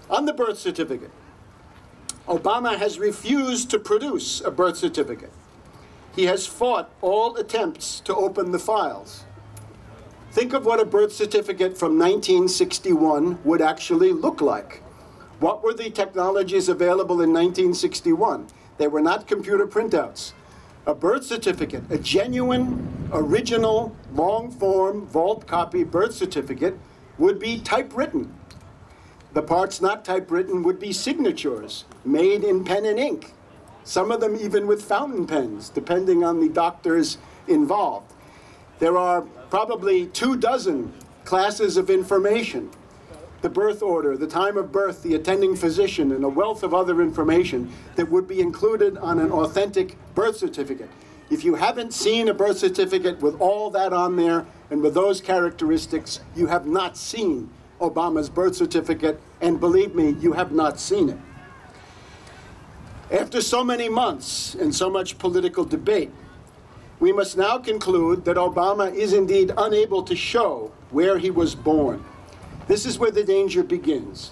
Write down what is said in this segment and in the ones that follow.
On the birth certificate, Obama has refused to produce a birth certificate. He has fought all attempts to open the files. Think of what a birth certificate from 1961 would actually look like. What were the technologies available in 1961? They were not computer printouts. A birth certificate, a genuine, original, long-form, vault copy birth certificate would be typewritten. The parts not typewritten would be signatures made in pen and ink, some of them even with fountain pens, depending on the doctors involved. There are probably 24 classes of information: the birth order, the time of birth, the attending physician, and a wealth of other information that would be included on an authentic birth certificate. If you haven't seen a birth certificate with all that on there and with those characteristics, you have not seen Obama's birth certificate, and believe me, you have not seen it. After so many months and so much political debate, we must now conclude that Obama is indeed unable to show where he was born. This is where the danger begins.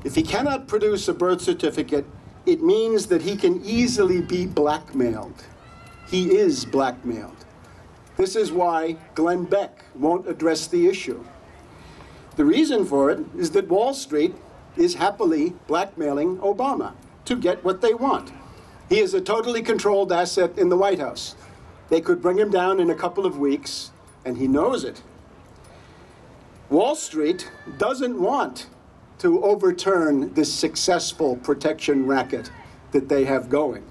If he cannot produce a birth certificate, it means that he can easily be blackmailed. He is blackmailed. This is why Glenn Beck won't address the issue. The reason for it is that Wall Street is happily blackmailing Obama to get what they want. He is a totally controlled asset in the White House. They could bring him down in a couple of weeks, and he knows it. Wall Street doesn't want to overturn this successful protection racket that they have going.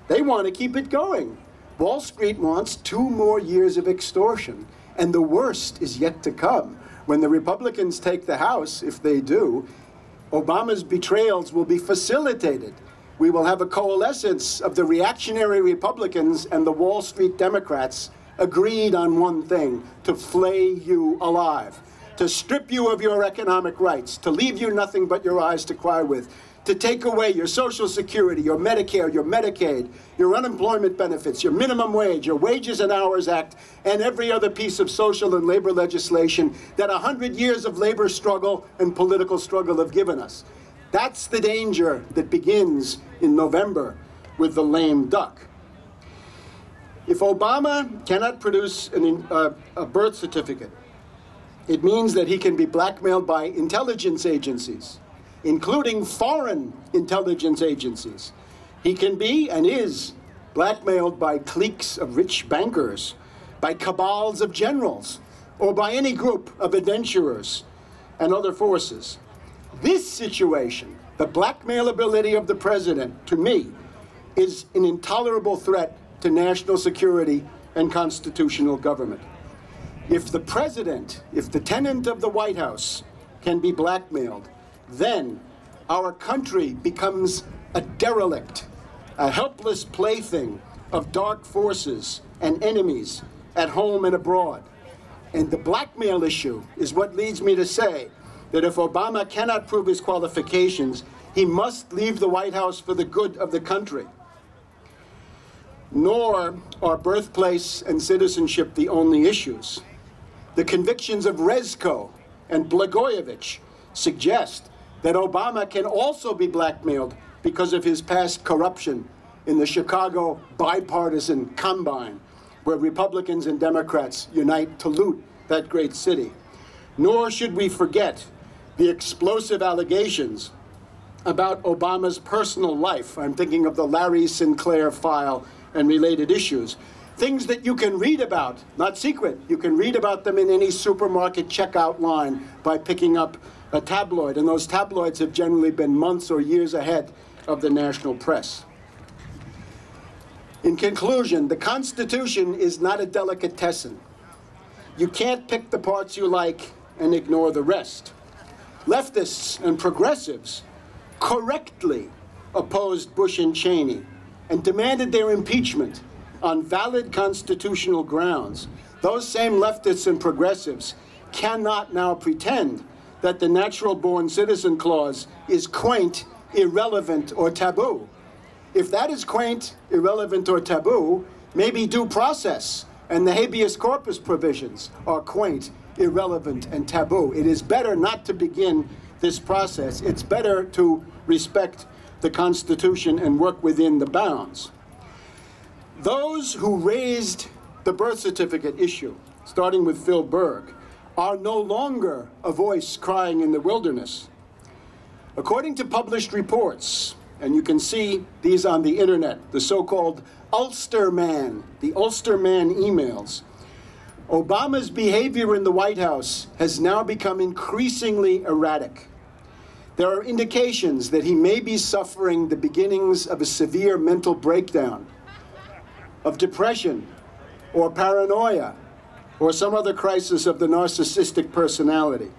They want to keep it going. Wall Street wants 2 more years of extortion, and the worst is yet to come. When the Republicans take the House, if they do, Obama's betrayals will be facilitated. We will have a coalescence of the reactionary Republicans and the Wall Street Democrats agreed on one thing: to flay you alive, to strip you of your economic rights, to leave you nothing but your eyes to cry with, to take away your Social Security, your Medicare, your Medicaid, your unemployment benefits, your minimum wage, your Wages and Hours Act, and every other piece of social and labor legislation that 100 years of labor struggle and political struggle have given us. That's the danger that begins in November with the lame duck. If Obama cannot produce a birth certificate, it means that he can be blackmailed by intelligence agencies, including foreign intelligence agencies. He can be and is blackmailed by cliques of rich bankers, by cabals of generals, or by any group of adventurers and other forces. This situation, the blackmailability of the president, to me, is an intolerable threat to national security and constitutional government. If the president, if the tenant of the White House can be blackmailed, then our country becomes a derelict, a helpless plaything of dark forces and enemies at home and abroad. And the blackmail issue is what leads me to say that if Obama cannot prove his qualifications, he must leave the White House for the good of the country. Nor are birthplace and citizenship the only issues. The convictions of Rezko and Blagojevich suggest that Obama can also be blackmailed because of his past corruption in the Chicago bipartisan combine, where Republicans and Democrats unite to loot that great city. Nor should we forget the explosive allegations about Obama's personal life. I'm thinking of the Larry Sinclair file and related issues. Things that you can read about, not secret. You can read about them in any supermarket checkout line by picking up a tabloid, and those tabloids have generally been months or years ahead of the national press. In conclusion, the Constitution is not a delicatessen. You can't pick the parts you like and ignore the rest. Leftists and progressives correctly opposed Bush and Cheney and demanded their impeachment on valid constitutional grounds. Those same leftists and progressives cannot now pretend that the natural-born citizen clause is quaint, irrelevant, or taboo. If that is quaint, irrelevant, or taboo, maybe due process and the habeas corpus provisions are quaint, irrelevant, and taboo. It is better not to begin this process. It's better to respect the Constitution and work within the bounds. Those who raised the birth certificate issue, starting with Phil Berg, are no longer a voice crying in the wilderness. According to published reports, and you can see these on the internet, the so-called Ulster Man, the Ulster Man emails, Obama's behavior in the White House has now become increasingly erratic. There are indications that he may be suffering the beginnings of a severe mental breakdown, of depression, or paranoia, or some other crisis of the narcissistic personality.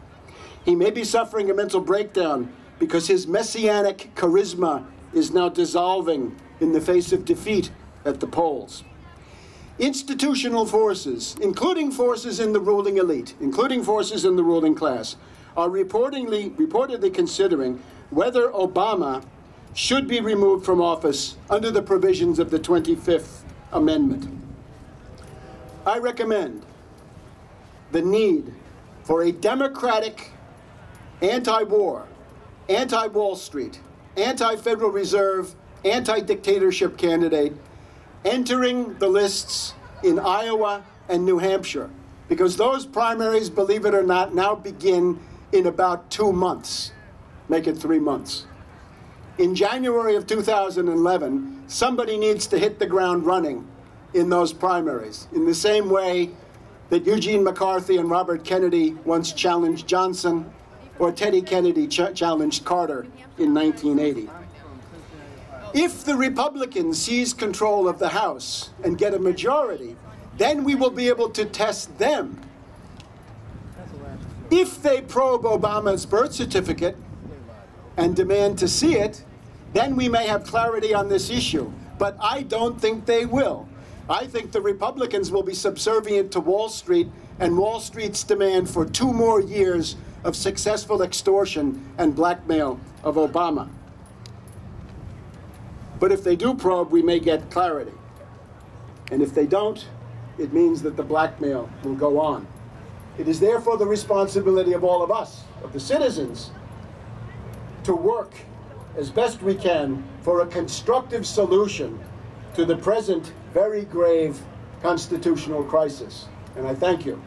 He may be suffering a mental breakdown because his messianic charisma is now dissolving in the face of defeat at the polls. Institutional forces, including forces in the ruling elite, including forces in the ruling class, are reportedly considering whether Obama should be removed from office under the provisions of the 25th Amendment. I recommend the need for a democratic, anti-war, anti-Wall Street, anti-Federal Reserve, anti-dictatorship candidate entering the lists in Iowa and New Hampshire, because those primaries, believe it or not, now begin in about 2 months. Make it 3 months. In January of 2011, somebody needs to hit the ground running in those primaries, in the same way that Eugene McCarthy and Robert Kennedy once challenged Johnson, or Teddy Kennedy challenged Carter in 1980. If the Republicans seize control of the House and get a majority, then we will be able to test them. If they probe Obama's birth certificate and demand to see it, then we may have clarity on this issue. But I don't think they will. I think the Republicans will be subservient to Wall Street and Wall Street's demand for 2 more years of successful extortion and blackmail of Obama. But if they do probe, we may get clarity. And if they don't, it means that the blackmail will go on. It is therefore the responsibility of all of us, of the citizens, to work as best we can for a constructive solution to the present very grave constitutional crisis. And I thank you.